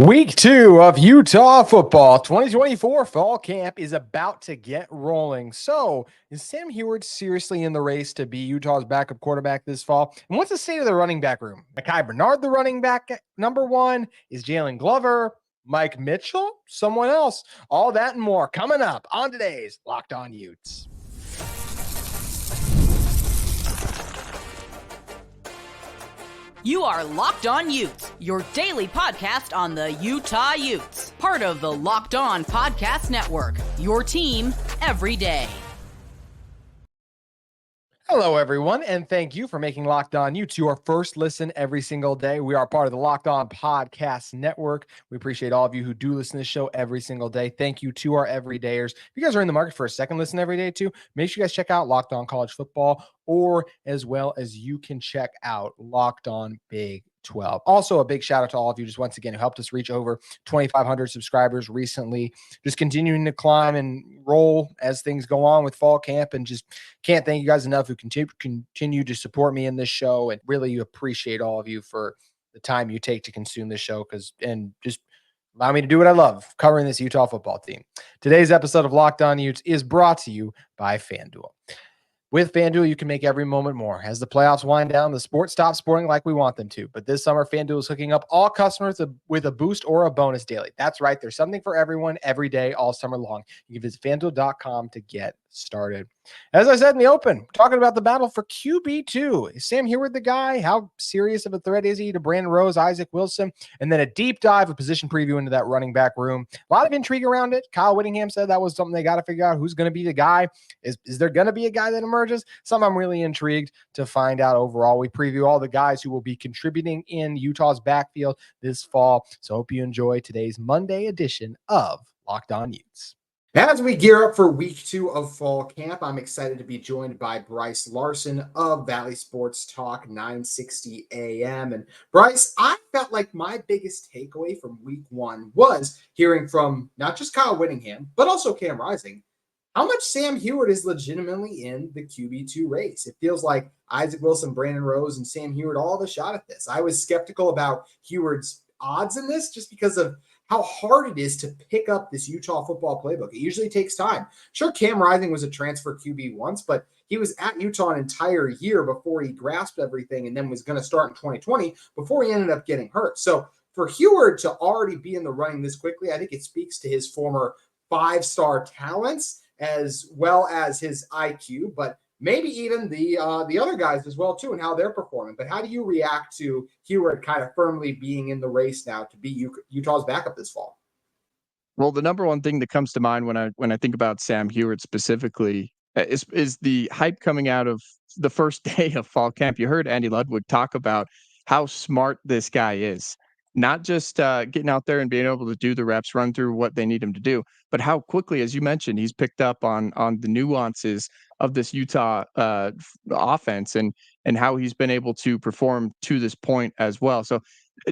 Week 2 of Utah football 2024 fall camp is about to get rolling. So, is Sam Huard seriously in the race to be Utah's backup quarterback this fall? And what's the state of the running back room? Micah Bernard, the running back number one? Is Jaylon Glover, Mike Mitchell, someone else? All that and more coming up on today's Locked On Utes. You are Locked On Utes, your daily podcast on the Utah Utes. Part of the Locked On Podcast Network, your team every day. Hello, everyone, and thank you for making Locked On Utes your first listen every single day. We are part of the Locked On Podcast Network. We appreciate all of you who do listen to the show every single day. Thank you to our everydayers. If you guys are in the market for a second listen every day too, make sure you guys check out Locked On College Football, or as well as you can check out Locked On Big 12. Also, a big shout out to all of you just once again who helped us reach over 2,500 subscribers recently. Just continuing to climb and roll as things go on with fall camp, and just can't thank you guys enough who continue to support me in this show, and really appreciate all of you for the time you take to consume this show and just allow me to do what I love, covering this Utah football team. Today's episode of Locked On Utes is brought to you by FanDuel. With FanDuel, you can make every moment more. As the playoffs wind down, the sports stop sporting like we want them to. But this summer, FanDuel is hooking up all customers with a boost or a bonus daily. That's right. There's something for everyone every day, all summer long. You can visit FanDuel.com to get started. As I said in the open, talking about the battle for QB2. Is Sam Huard the guy? How serious of a threat is he to Brandon Rose, Isaac Wilson? And then a deep dive, a position preview into that running back room. A lot of intrigue around it. Kyle Whittingham said that was something they got to figure out. Who's going to be the guy? Is there going to be a guy that emerges? Some I'm really intrigued to find out overall. We preview all the guys who will be contributing in Utah's backfield this fall. So hope you enjoy today's Monday edition of Locked On Utes. As we gear up for week 2 of fall camp, I'm excited to be joined by Brice Larson of Valley Sports Talk 960 AM. And Brice, I felt like my biggest takeaway from week 1 was hearing from not just Kyle Whittingham, but also Cam Rising, how much Sam Huard is legitimately in the QB2 race. It feels like Isaac Wilson, Brandon Rose, and Sam Huard all have a shot at this. I was skeptical about Huard's odds in this just because of how hard it is to pick up this Utah football playbook. It usually takes time. Sure, Cam Rising was a transfer QB once, but he was at Utah an entire year before he grasped everything and then was going to start in 2020 before he ended up getting hurt. So for Huard to already be in the running this quickly, I think it speaks to his former 5-star talents as well as his IQ, but maybe even the other guys as well too, and how they're performing. But how do you react to Huard kind of firmly being in the race now to be Utah's backup this fall? Well, the number one thing that comes to mind when I think about Sam Huard specifically is the hype coming out of the first day of fall camp. You heard Andy Ludwig talk about how smart this guy is. Not just getting out there and being able to do the reps, run through what they need him to do, but how quickly, as you mentioned, he's picked up on the nuances of this Utah offense and how he's been able to perform to this point as well. So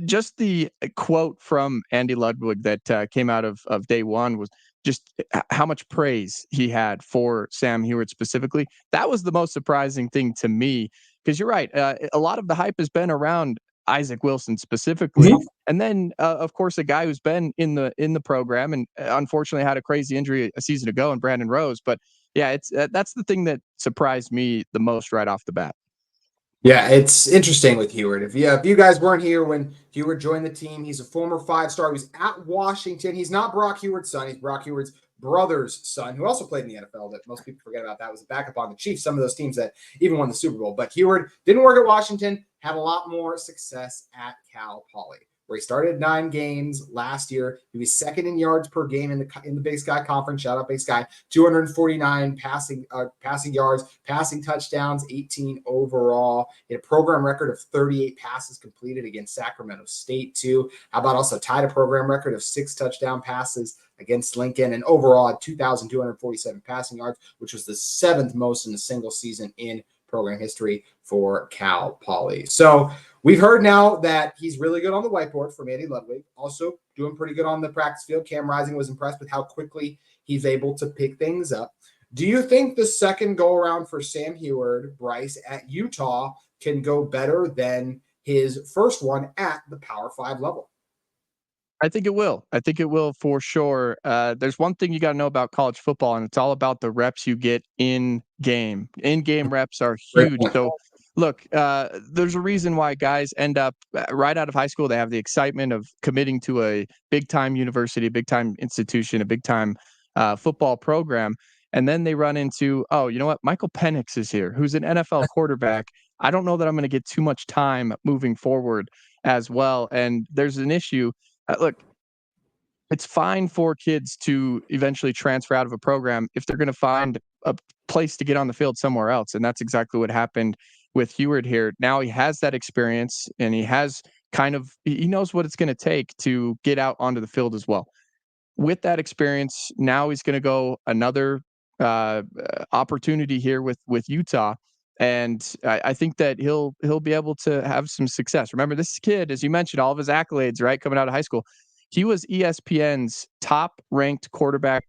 just the quote from Andy Ludwig that came out of day one was just how much praise he had for Sam Huard specifically. That was the most surprising thing to me, because you're right. A lot of the hype has been around Isaac Wilson specifically. Mm-hmm. And then, of course, a guy who's been in the program and unfortunately had a crazy injury a season ago in Brandon Rose. But yeah, it's that's the thing that surprised me the most right off the bat. Yeah, it's interesting with Huard. If you guys weren't here when Huard joined the team, he's a former 5-star. He was at Washington. He's not Brock Huard's son. He's Brock Huard's brother's son, who also played in the NFL, that most people forget about. That was a backup on the Chiefs, some of those teams that even won the Super Bowl. But Huard didn't work at Washington, had a lot more success at Cal Poly, where he started 9 games last year. He was second in yards per game in the Big Sky Conference. Shout out Big Sky. 249 passing yards, passing touchdowns, 18 overall. He had a program record of 38 passes completed against Sacramento State too. How about also tied a program record of 6 touchdown passes against Lincoln, and overall had 2,247 passing yards, which was the 7th most in a single season in program history for Cal Poly. So we've heard now that he's really good on the whiteboard from Andy Ludwig, also doing pretty good on the practice field. Cam Rising was impressed with how quickly he's able to pick things up. Do you think the second go around for Sam Huard, Brice, at Utah can go better than his first one at the Power 5 level? I think it will. I think it will for sure. There's one thing you got to know about college football, and it's all about the reps you get in game. In game reps are Great huge. point. So, look, there's a reason why guys end up right out of high school. They have the excitement of committing to a big time university, a big time institution, a big time football program. And then they run into, oh, you know what? Michael Penix is here, who's an NFL quarterback. I don't know that I'm going to get too much time moving forward as well. And there's an issue. Look, it's fine for kids to eventually transfer out of a program if they're going to find a place to get on the field somewhere else. And that's exactly what happened with Huard here. Now he has that experience and he has he knows what it's going to take to get out onto the field as well. With that experience, now he's going to go another opportunity here with Utah. And I think that he'll be able to have some success. Remember, this kid, as you mentioned, all of his accolades, right, coming out of high school, he was ESPN's top-ranked quarterback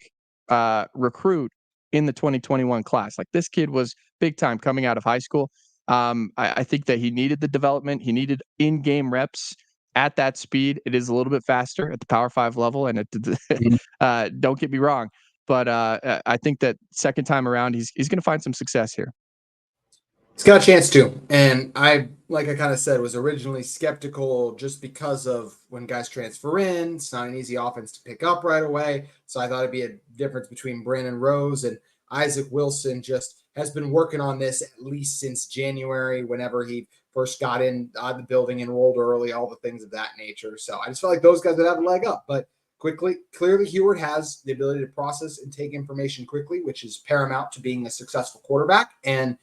recruit in the 2021 class. Like, this kid was big time coming out of high school. I think that he needed the development. He needed in-game reps at that speed. It is a little bit faster at the Power 5 level, and don't get me wrong, but I think that second time around, he's going to find some success here. He's got a chance to. And like I kind of said, was originally skeptical just because of when guys transfer in. It's not an easy offense to pick up right away. So I thought it'd be a difference between Brandon Rose and Isaac Wilson. Just has been working on this at least since January, whenever he first got in the building, enrolled early, all the things of that nature. So I just felt like those guys would have a leg up. But clearly Huard has the ability to process and take information quickly, which is paramount to being a successful quarterback. And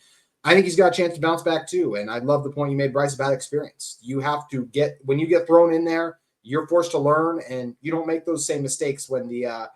I think he's got a chance to bounce back too. And I love the point you made, Brice, about experience. You have to when you get thrown in there, you're forced to learn, and you don't make those same mistakes when the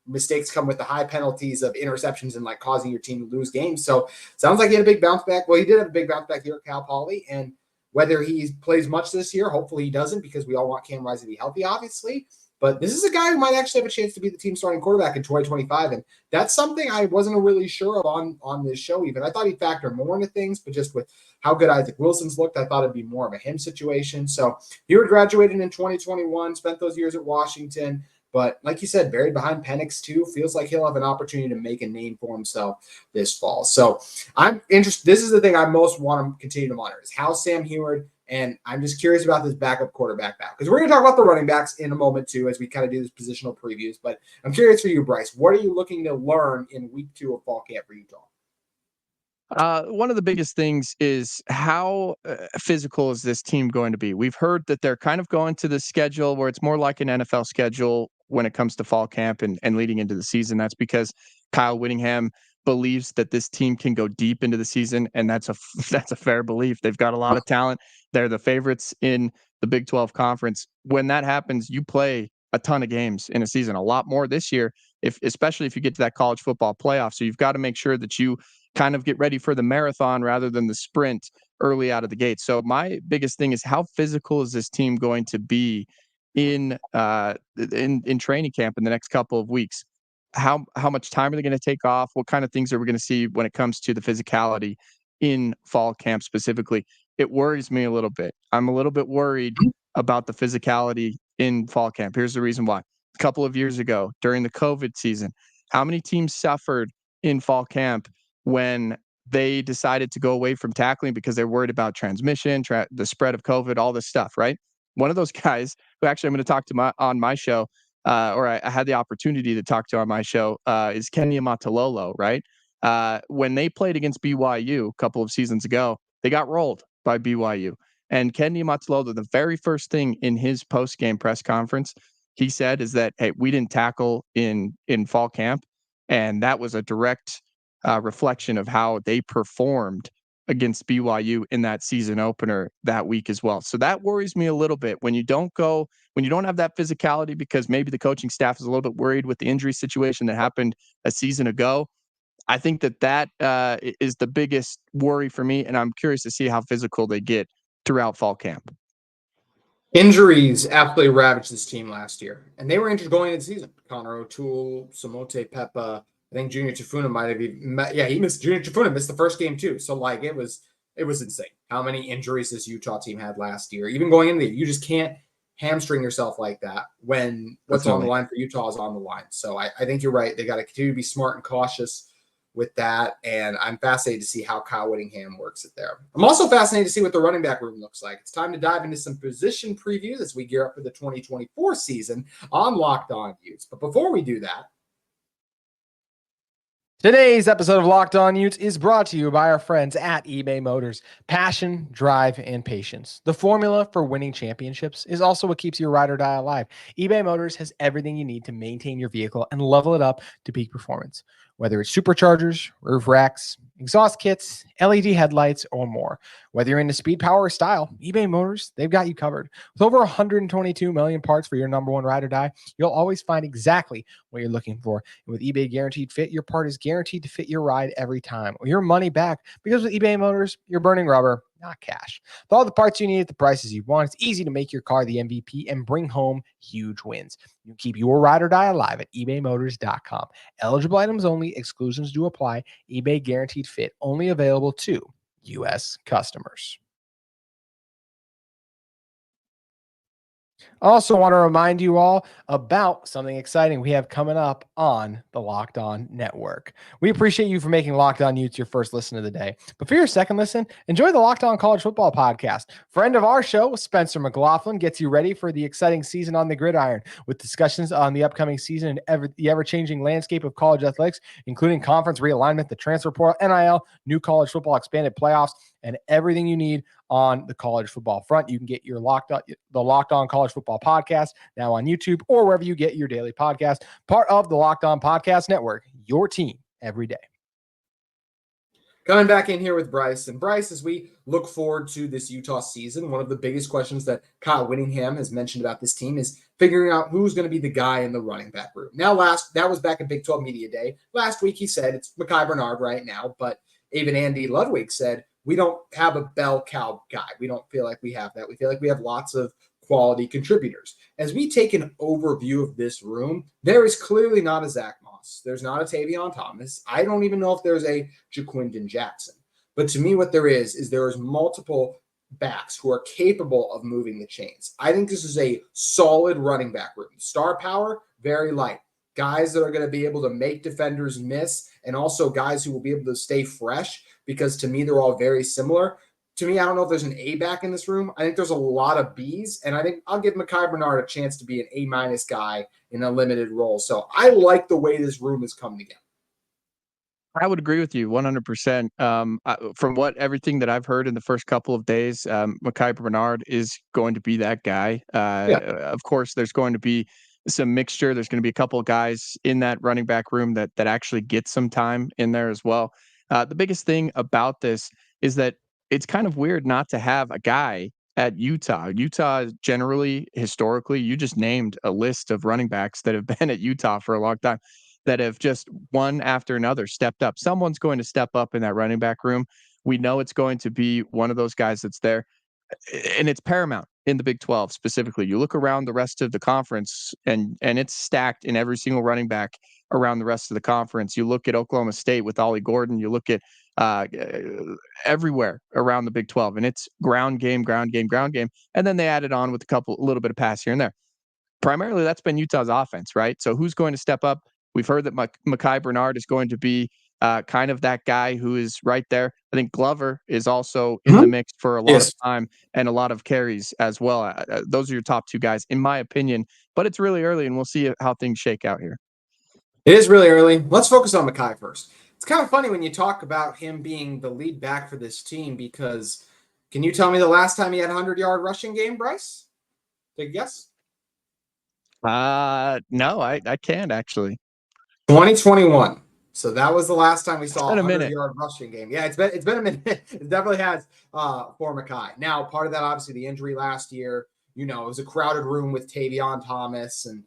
mistakes come with the high penalties of interceptions and like causing your team to lose games. So sounds like he had a big bounce back. Well, he did have a big bounce back here at Cal Poly, and whether he plays much this year, hopefully he doesn't, because we all want Cam Rising to be healthy, obviously. But this is a guy who might actually have a chance to be the team starting quarterback in 2025. And that's something I wasn't really sure of on this show even. I thought he'd factor more into things, but just with how good Isaac Wilson's looked, I thought it'd be more of a him situation. So Huard graduated in 2021, spent those years at Washington. But like you said, buried behind Penix too, feels like he'll have an opportunity to make a name for himself this fall. So I'm interested. This is the thing I most want to continue to monitor, is how Sam Huard. And I'm just curious about this backup quarterback back, because we're going to talk about the running backs in a moment too, as we kind of do this positional previews. But I'm curious for you, Brice. What are you looking to learn in week 2 of fall camp for Utah? One of the biggest things is how physical is this team going to be? We've heard that they're kind of going to the schedule where it's more like an NFL schedule when it comes to fall camp and leading into the season. That's because Kyle Whittingham believes that this team can go deep into the season, and that's a fair belief. They've got a lot of talent. They're the favorites in the Big 12 conference. When that happens, you play a ton of games in a season, a lot more this year, especially if you get to that college football playoff. So you've got to make sure that you kind of get ready for the marathon rather than the sprint early out of the gate. So my biggest thing is, how physical is this team going to be in training camp in the next couple of weeks? How much time are they going to take off? What kind of things are we going to see when it comes to the physicality in fall camp specifically? It worries me a little bit. I'm a little bit worried about the physicality in fall camp. Here's the reason why. A couple of years ago, during the COVID season, how many teams suffered in fall camp when they decided to go away from tackling because they're worried about transmission, the spread of COVID, all this stuff, right? One of those guys who actually I'm going to talk to on my show, or I had the opportunity to talk to on my show, is Kenny Amatololo, right? When they played against BYU a couple of seasons ago, they got rolled by BYU. And Kenny Amatololo, the very first thing in his post-game press conference, he said is that, hey, we didn't tackle in fall camp. And that was a direct reflection of how they performed against BYU in that season opener that week as well. So that worries me a little bit when you don't have that physicality, because maybe the coaching staff is a little bit worried with the injury situation that happened a season ago. I think that is the biggest worry for me, and I'm curious to see how physical they get throughout fall camp. Injuries absolutely ravaged this team last year, and they were injured going into the season. Connor O'Toole, Samote Pepa, I think Junior Tafuna might have even Junior Tafuna missed the first game too. So like it was insane how many injuries this Utah team had last year. Even going into you just can't hamstring yourself like that when what's on the line for Utah is on the line. So I think you're right. They got to continue to be smart and cautious with that. And I'm fascinated to see how Kyle Whittingham works it there. I'm also fascinated to see what the running back room looks like. It's time to dive into some position previews as we gear up for the 2024 season on Locked On Utes. But before we do that, today's episode of Locked On Utes is brought to you by our friends at eBay Motors. Passion, drive, and patience. The formula for winning championships is also what keeps your ride or die alive. eBay Motors has everything you need to maintain your vehicle and level it up to peak performance. Whether it's superchargers, roof racks, exhaust kits, LED headlights, or more. Whether you're into speed, power, or style, eBay Motors, they've got you covered. With over 122 million parts for your number one ride or die, you'll always find exactly what you're looking for. And with eBay Guaranteed Fit, your part is guaranteed to fit your ride every time, or your money back. Because with eBay Motors, you're burning rubber, not cash. With all the parts you need at the prices you want, it's easy to make your car the MVP and bring home huge wins. You keep your ride or die alive at ebaymotors.com. Eligible items only. Exclusions do apply. eBay Guaranteed Fit only available to U.S. customers. I also want to remind you all about something exciting we have coming up on the Locked On Network. We appreciate you for making Locked On Utes your first listen of the day. But for your second listen, enjoy the Locked On College Football Podcast. Friend of our show, Spencer McLaughlin, gets you ready for the exciting season on the gridiron with discussions on the upcoming season and the ever-changing landscape of college athletics, including conference realignment, the transfer portal, NIL, new college football expanded playoffs, and everything you need on the college football front. You can get your the Locked On College Football Podcast now on YouTube or wherever you get your daily podcast, part of the Locked On Podcast Network, your team every day. Coming back in here with Brice. And Brice, as we look forward to this Utah season, one of the biggest questions that Kyle Whittingham has mentioned about this team is figuring out who's going to be the guy in the running back room. Now, that was back at Big 12 Media Day. Last week, he said it's Micah Bernard right now, but even Andy Ludwig said, we don't have a bell cow guy. We don't feel like we have that. We feel like we have lots of quality contributors. As we take an overview of this room, there is clearly not a Zach Moss. There's not a Tavion Thomas. I don't even know if there's a Jaquindon Jackson. But to me, what there is there is multiple backs who are capable of moving the chains. I think this is a solid running back room. Star power, very light. Guys that are going to be able to make defenders miss, and also guys who will be able to stay fresh, because to me, they're all very similar. To me, I don't know if there's an A back in this room. I think there's a lot of Bs, and I think I'll give Micah Bernard a chance to be an A- guy in a limited role. So I like the way this room has come together. I would agree with you 100%. From everything that I've heard in the first couple of days, Micah Bernard is going to be that guy. Of course, there's going to be some mixture. There's going to be a couple of guys in that running back room that actually get some time in there as well. The biggest thing about this is that it's kind of weird not to have a guy at Utah. Utah generally, historically, you just named a list of running backs that have been at Utah for a long time that have just one after another stepped up. Someone's going to step up in that running back room. We know it's going to be one of those guys that's there. And it's paramount in the Big 12 specifically. You look around the rest of the conference and it's stacked in every single running back around the rest of the conference. You look at Oklahoma State with Ollie Gordon, you look at everywhere around the Big 12, and it's ground game. And then they added on with a little bit of pass here and there. Primarily, that's been Utah's offense, right? So who's going to step up? We've heard that Micah Bernard is going to be kind of that guy who is right there. I think Glover is also in the mix for a lot of time and a lot of carries as well. Those are your top two guys, in my opinion, but it's really early and we'll see how things shake out here. It is really early. Let's focus on Micah first. It's kind of funny when you talk about him being the lead back for this team, because can you tell me the last time he had a 100-yard rushing game, Brice? Take a guess. No, I can't actually. 2021. So that was the last time we saw a 100-yard rushing game. Yeah, it's been a minute. It definitely has for Micah. Now, part of that, obviously, the injury last year. You know, it was a crowded room with Tavion Thomas and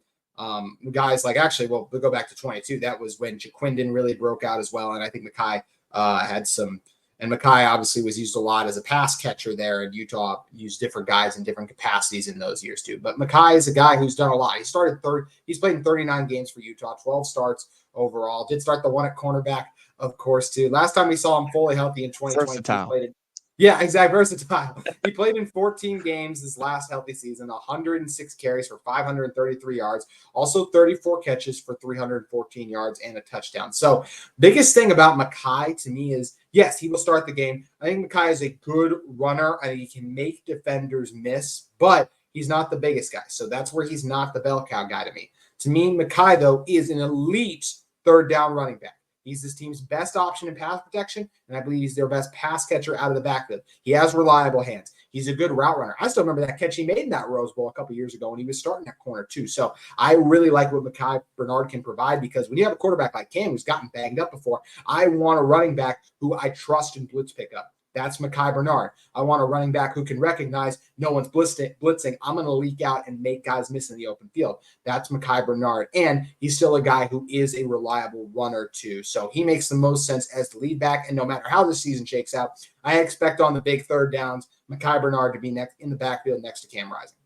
guys like, actually, well, we'll go back to 22. That was when Jaquindon really broke out as well. And I think Micah had some, and Micah obviously was used a lot as a pass catcher there, and Utah used different guys in different capacities in those years too. But Micah is a guy who's done a lot. He's played in 39 games for Utah, 12 starts overall. Did start the one at cornerback, of course, too. Last time we saw him fully healthy in 2022, Yeah, exactly. Versatile. He played in 14 games this last healthy season, 106 carries for 533 yards, also 34 catches for 314 yards and a touchdown. So, biggest thing about Micah to me is, yes, he will start the game. I think Micah is a good runner and he can make defenders miss, but he's not the biggest guy. So, that's where he's not the bell cow guy to me. To me, Micah, though, is an elite third down running back. He's this team's best option in pass protection, and I believe he's their best pass catcher out of the backfield. He has reliable hands. He's a good route runner. I still remember that catch he made in that Rose Bowl a couple years ago when he was starting that corner too. So I really like what Micah Bernard can provide, because when you have a quarterback like Cam who's gotten banged up before, I want a running back who I trust in blitz pickup. That's Micah Bernard. I want a running back who can recognize no one's blitzing. I'm going to leak out and make guys miss in the open field. That's Micah Bernard. And he's still a guy who is a reliable runner too. So he makes the most sense as the lead back. And no matter how the season shakes out, I expect on the big third downs, Micah Bernard to be next in the backfield next to Cam Rising.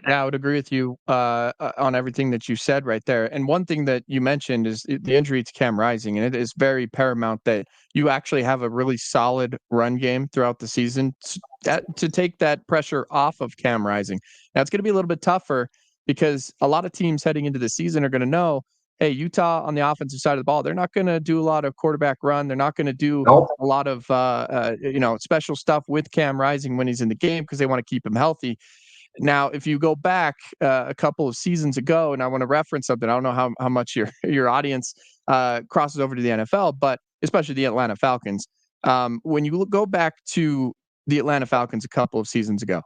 Yeah, I would agree with you on everything that you said right there. And one thing that you mentioned is the injury to Cam Rising, and it is very paramount that you actually have a really solid run game throughout the season to take that pressure off of Cam Rising. Now, it's going to be a little bit tougher because a lot of teams heading into the season are going to know, hey, Utah on the offensive side of the ball, they're not going to do a lot of quarterback run. They're not going to do a lot of special stuff with Cam Rising when he's in the game because they want to keep him healthy. Now, if you go back a couple of seasons ago, and I want to reference something, I don't know how much your audience crosses over to the NFL, but especially the Atlanta Falcons. When you go back to the Atlanta Falcons a couple of seasons ago,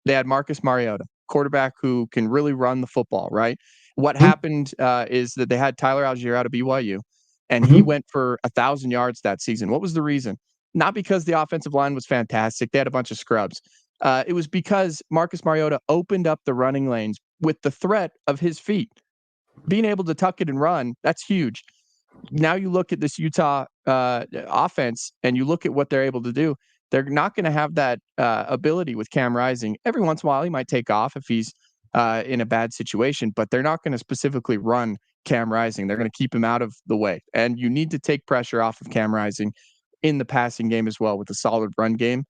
they had Marcus Mariota, quarterback who can really run the football, right? What happened is that they had Tyler Algier out of BYU, and he went for 1,000 yards that season. What was the reason? Not because the offensive line was fantastic. They had a bunch of scrubs. It was because Marcus Mariota opened up the running lanes with the threat of his feet. Being able to tuck it and run, that's huge. Now you look at this Utah offense and you look at what they're able to do. They're not going to have that ability with Cam Rising. Every once in a while, he might take off if he's in a bad situation, but they're not going to specifically run Cam Rising. They're going to keep him out of the way. And you need to take pressure off of Cam Rising in the passing game as well with a solid run game.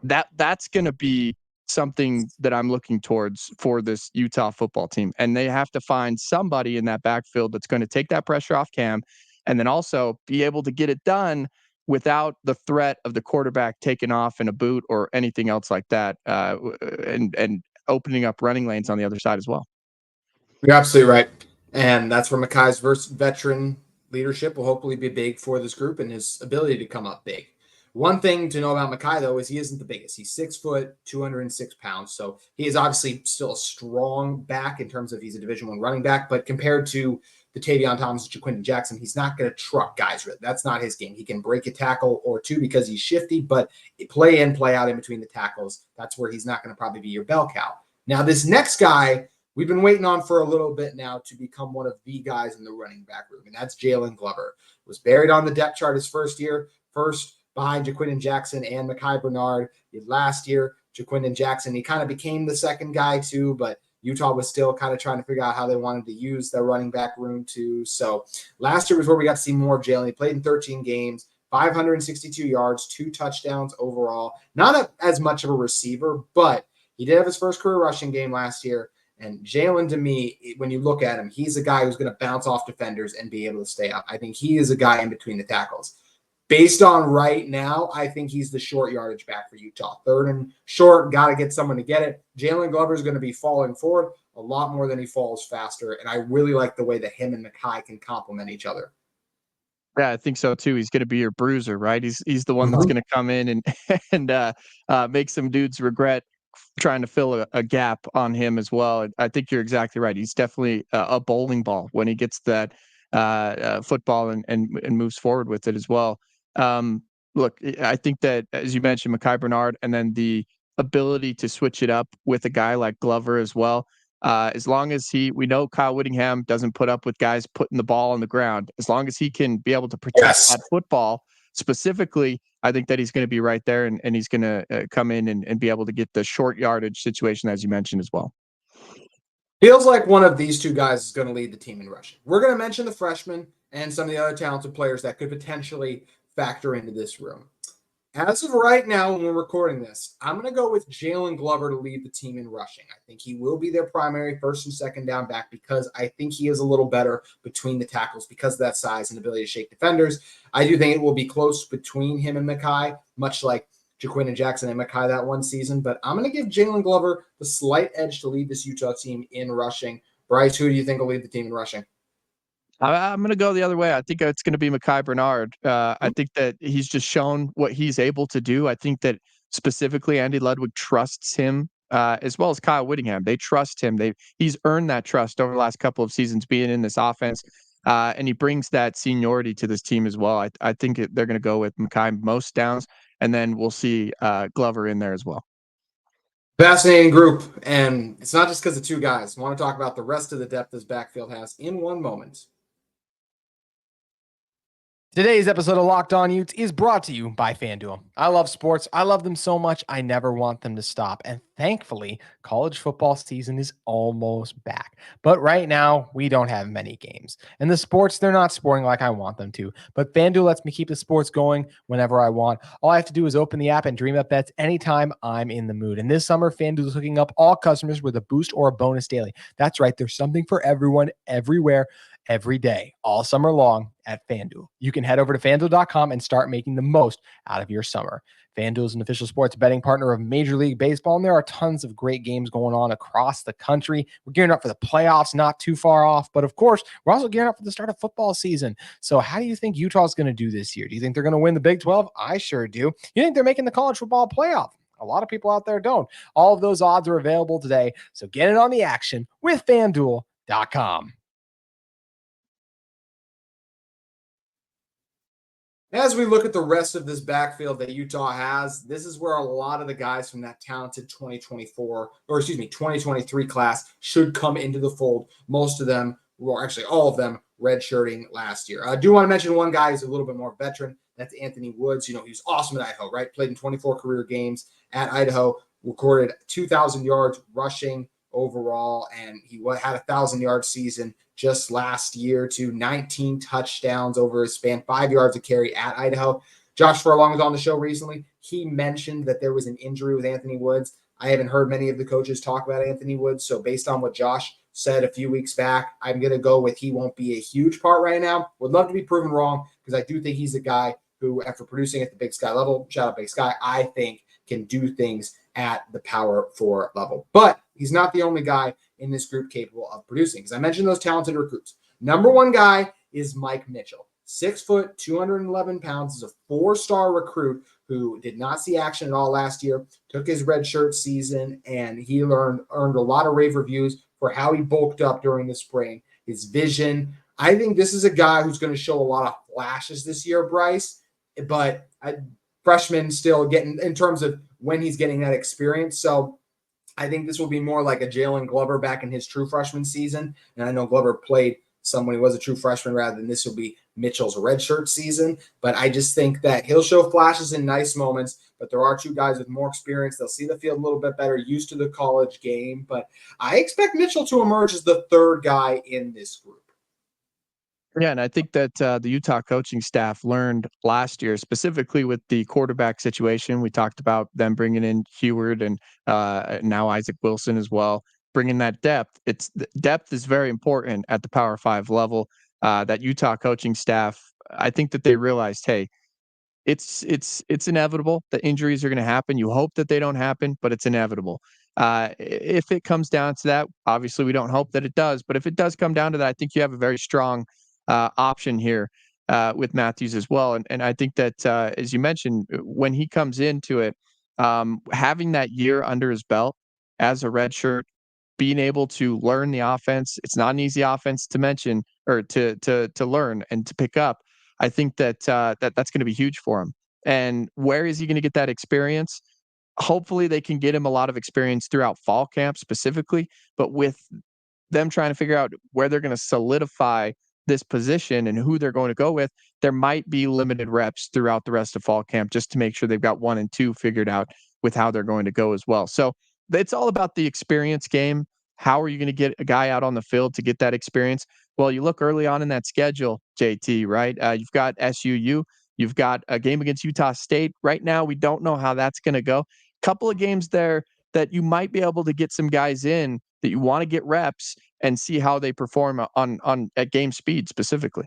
That's going to be something that I'm looking towards for this Utah football team. And they have to find somebody in that backfield that's going to take that pressure off Cam and then also be able to get it done without the threat of the quarterback taking off in a boot or anything else like that, and opening up running lanes on the other side as well. You're absolutely right. And that's where Micah's veteran leadership will hopefully be big for this group and his ability to come up big. One thing to know about Micah, though, is he isn't the biggest. He's 6 foot, 206 pounds. So he is obviously still a strong back in terms of he's a Division I running back. But compared to the Tavion Thomas, Jaquindon Jackson, he's not going to truck guys. That's not his game. He can break a tackle or two because he's shifty, but play in, play out in between the tackles. That's where he's not going to probably be your bell cow. Now, this next guy we've been waiting on for a little bit now to become one of the guys in the running back room, and that's Jaylon Glover. Was buried on the depth chart his first year, behind Jaquindon Jackson and Micah Bernard. Last year, Jaquindon Jackson, he kind of became the second guy too, but Utah was still kind of trying to figure out how they wanted to use their running back room too. So last year was where we got to see more of Jaylon. He played in 13 games, 562 yards, 2 touchdowns overall. Not as much of a receiver, but he did have his first career rushing game last year. And Jaylon, to me, when you look at him, he's a guy who's going to bounce off defenders and be able to stay up. I think he is a guy in between the tackles. Based on right now, I think he's the short yardage back for Utah. Third and short, got to get someone to get it. Jaylon Glover is going to be falling forward a lot more than he falls faster. And I really like the way that him and Micah can complement each other. Yeah, I think so too. He's going to be your bruiser, right? He's the one that's going to come in and make some dudes regret trying to fill a gap on him as well. I think you're exactly right. He's definitely a bowling ball when he gets that football and moves forward with it as well. Look, I think that, as you mentioned, Micah Bernard, and then the ability to switch it up with a guy like Glover as well. As long as we know Kyle Whittingham doesn't put up with guys putting the ball on the ground. As long as he can be able to protect that football specifically, I think that he's going to be right there and he's going to come in and be able to get the short yardage situation, as you mentioned as well. Feels like one of these two guys is going to lead the team in rushing. We're going to mention the freshmen and some of the other talented players that could potentially factor into this room. As of right now, when we're recording this, I'm going to go with Jaylon Glover to lead the team in rushing. I think he will be their primary first and second down back because I think he is a little better between the tackles because of that size and ability to shake defenders. I do think it will be close between him and Micah, much like Jaquin and Jackson and Micah that one season. But I'm going to give Jaylon Glover the slight edge to lead this Utah team in rushing. Brice, who do you think will lead the team in rushing? I'm going to go the other way. I think it's going to be Micah Bernard. I think that he's just shown what he's able to do. I think that specifically Andy Ludwig trusts him as well as Kyle Whittingham. They trust him. He's earned that trust over the last couple of seasons being in this offense, and he brings that seniority to this team as well. I think they're going to go with Micah most downs, and then we'll see Glover in there as well. Fascinating group, and it's not just because of two guys. I want to talk about the rest of the depth this backfield has in one moment. Today's episode of Locked On Utes is brought to you by FanDuel. I love sports. I love them so much. I never want them to stop. And thankfully, college football season is almost back. But right now, we don't have many games. And the sports, they're not scoring like I want them to. But FanDuel lets me keep the sports going whenever I want. All I have to do is open the app and dream up bets anytime I'm in the mood. And this summer, FanDuel is hooking up all customers with a boost or a bonus daily. That's right. There's something for everyone, everywhere, every day, all summer long at FanDuel. You can head over to FanDuel.com and start making the most out of your summer. FanDuel is an official sports betting partner of Major League Baseball, and there are tons of great games going on across the country. We're gearing up for the playoffs, not too far off, but of course, we're also gearing up for the start of football season. So how do you think Utah's going to do this year? Do you think they're going to win the Big 12? I sure do. You think they're making the college football playoff? A lot of people out there don't. All of those odds are available today, so get in on the action with FanDuel.com. As we look at the rest of this backfield that Utah has, this is where a lot of the guys from that talented 2023 class should come into the fold. Most of them, or actually all of them, redshirting last year. I do want to mention one guy who's a little bit more veteran. That's Anthony Woods. He was awesome at Idaho, right? Played in 24 career games at Idaho, recorded 2,000 yards rushing overall, and he had a 1,000-yard season just last year to 19 touchdowns over his span, 5 yards a carry at Idaho. Josh Furlong was on the show recently. He mentioned that there was an injury with Anthony Woods. I haven't heard many of the coaches talk about Anthony Woods, so based on what Josh said a few weeks back, I'm going to go with he won't be a huge part right now. Would love to be proven wrong because I do think he's a guy who, after producing at the Big Sky level, shout out Big Sky, I think can do things at the Power 4 level. But he's not the only guy in this group capable of producing. Because I mentioned those talented recruits. Number one guy is Mike Mitchell. 6 foot, 211 pounds, is a 4-star recruit who did not see action at all last year, took his redshirt season, and he earned a lot of rave reviews for how he bulked up during the spring, his vision. I think this is a guy who's going to show a lot of flashes this year, Brice, but freshman still getting in terms of when he's getting that experience. So I think this will be more like a Jaylon Glover back in his true freshman season. And I know Glover played some when he was a true freshman rather than this will be Mitchell's redshirt season. But I just think that he'll show flashes in nice moments. But there are two guys with more experience. They'll see the field a little bit better, used to the college game. But I expect Mitchell to emerge as the third guy in this group. Yeah, and I think that the Utah coaching staff learned last year, specifically with the quarterback situation. We talked about them bringing in Huard and now Isaac Wilson as well, bringing that depth. Depth is very important at the Power 5 level. That Utah coaching staff, I think that they realized, hey, it's inevitable. The injuries are going to happen. You hope that they don't happen, but it's inevitable. If it comes down to that, obviously we don't hope that it does, but if it does come down to that, I think you have a very strong option here with Matthews as well. And I think that, as you mentioned, when he comes into it, having that year under his belt as a redshirt, being able to learn the offense, it's not an easy offense to mention or to learn and to pick up. I think that that's going to be huge for him. And where is he going to get that experience? Hopefully they can get him a lot of experience throughout fall camp specifically, but with them trying to figure out where they're going to solidify this position and who they're going to go with, there might be limited reps throughout the rest of fall camp just to make sure they've got 1 and 2 figured out with how they're going to go as well. So it's all about the experience game. How are you going to get a guy out on the field to get that experience? Well, you look early on in that schedule, JT, right? You've got SUU. You've got a game against Utah State. Right now, we don't know how that's going to go. Couple of games there that you might be able to get some guys in that you want to get reps and see how they perform on at game speed specifically.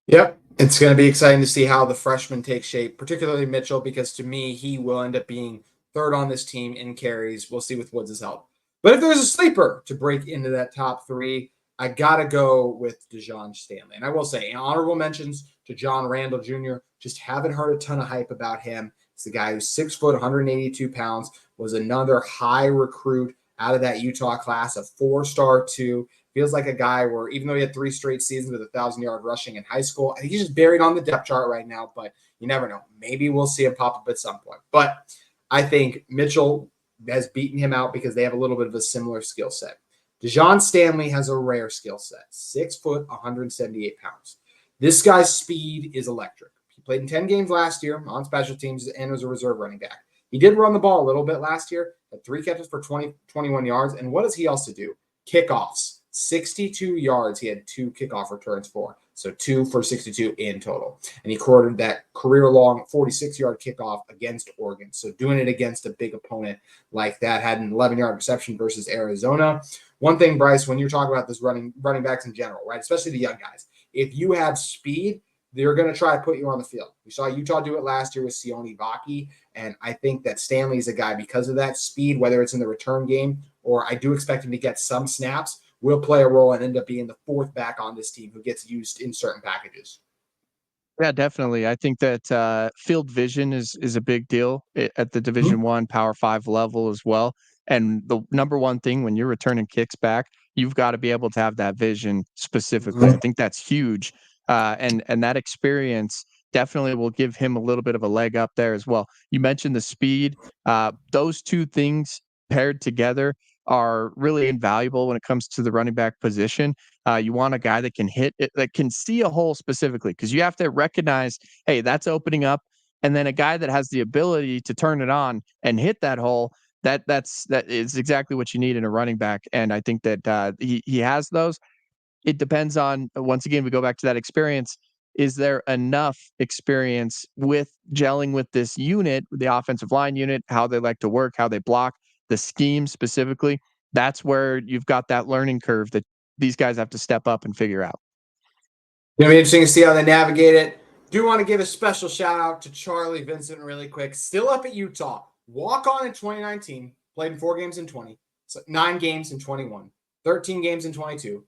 Yep. It's going to be exciting to see how the freshmen take shape, particularly Mitchell, because to me, he will end up being third on this team in carries. We'll see with Woods' help. But if there's a sleeper to break into that top three, I got to go with DeJon Stanley. And I will say, honorable mentions to John Randall Jr. Just haven't heard a ton of hype about him. He's the guy who's 6 foot, 182 pounds, was another high recruit out of that Utah class, a 4-star too. Feels like a guy where even though he had 3 straight seasons with 1,000-yard rushing in high school, I think he's just buried on the depth chart right now, but you never know. Maybe we'll see him pop up at some point. But I think Mitchell has beaten him out because they have a little bit of a similar skill set. DeJon Stanley has a rare skill set, 6 foot, 178 pounds. This guy's speed is electric. He played in 10 games last year on special teams and was a reserve running back. He did run the ball a little bit last year, had 3 catches for 21 yards. And what does he also do? Kickoffs. 62 yards he had 2 kickoff returns for. So 2 for 62 in total. And he recorded that career-long 46-yard kickoff against Oregon. So doing it against a big opponent like that, had an 11-yard reception versus Arizona. One thing, Brice, when you're talking about this running backs in general, right, especially the young guys, if you have speed, they're going to try to put you on the field. We saw Utah do it last year with Sione Vaki, and I think that Stanley is a guy because of that speed, whether it's in the return game or I do expect him to get some snaps, will play a role and end up being the 4th back on this team who gets used in certain packages. Yeah, definitely. I think that field vision is a big deal at the Division I Power 5 level as well. And the number one thing when you're returning kicks back, you've got to be able to have that vision specifically. I think that's huge. And that experience definitely will give him a little bit of a leg up there as well. You mentioned the speed. Those two things paired together are really invaluable when it comes to the running back position. You want a guy that can hit it, that can see a hole specifically, because you have to recognize, hey, that's opening up. And then a guy that has the ability to turn it on and hit that hole, that is exactly what you need in a running back. And I think that he has those. It depends on, once again, we go back to that experience. Is there enough experience with gelling with this unit, the offensive line unit, how they like to work, how they block, the scheme specifically? That's where you've got that learning curve that these guys have to step up and figure out. It's going to be interesting to see how they navigate it. Do want to give a special shout out to Charlie Vincent really quick. Still up at Utah. Walk on in 2019. Played in 4 games in 20. So 9 games in 21. 13 games in 22.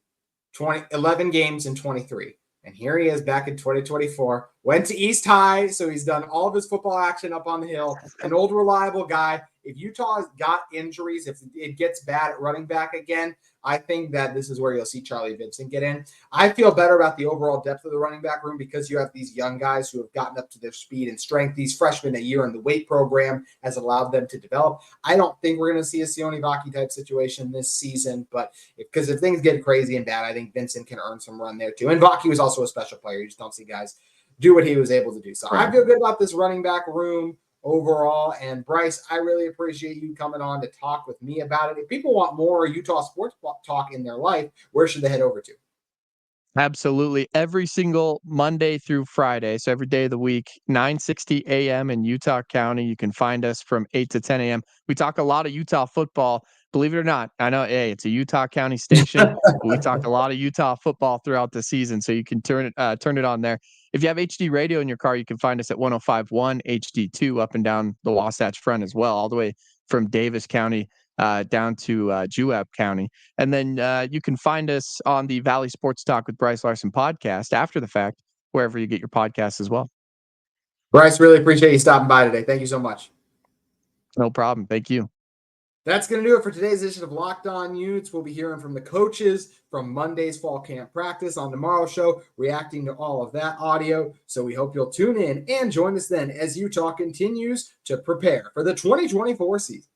11 games in 23. And here he is back in 2024. Went to East High, so he's done all of his football action up on the hill. An old, reliable guy. If Utah's got injuries, if it gets bad at running back again, I think that this is where you'll see Charlie Vincent get in. I feel better about the overall depth of the running back room because you have these young guys who have gotten up to their speed and strength. These freshmen, a year in the weight program has allowed them to develop. I don't think we're going to see a Sione Vaki type situation this season, but because if things get crazy and bad, I think Vincent can earn some run there too. And Vaki was also a special player. You just don't see guys do what he was able to do. So I feel good about this running back room overall. And Brice, I really appreciate you coming on to talk with me about it. If people want more Utah sports talk in their life, where should they head over to? Absolutely. Every single Monday through Friday, so every day of the week, 9:60 a.m. in Utah County. You can find us from 8 to 10 a.m. We talk a lot of Utah football. Believe it or not, I know, hey, it's a Utah County station. But we talk a lot of Utah football throughout the season, so you can turn it on there. If you have HD radio in your car, you can find us at 105.1 HD2 up and down the Wasatch Front as well, all the way from Davis County down to Juab County. And then you can find us on the Valley Sports Talk with Brice Larson podcast after the fact, wherever you get your podcasts as well. Brice, really appreciate you stopping by today. Thank you so much. No problem. Thank you. That's going to do it for today's edition of Locked On Utes. We'll be hearing from the coaches from Monday's fall camp practice on tomorrow's show, reacting to all of that audio. So we hope you'll tune in and join us then as Utah continues to prepare for the 2024 season.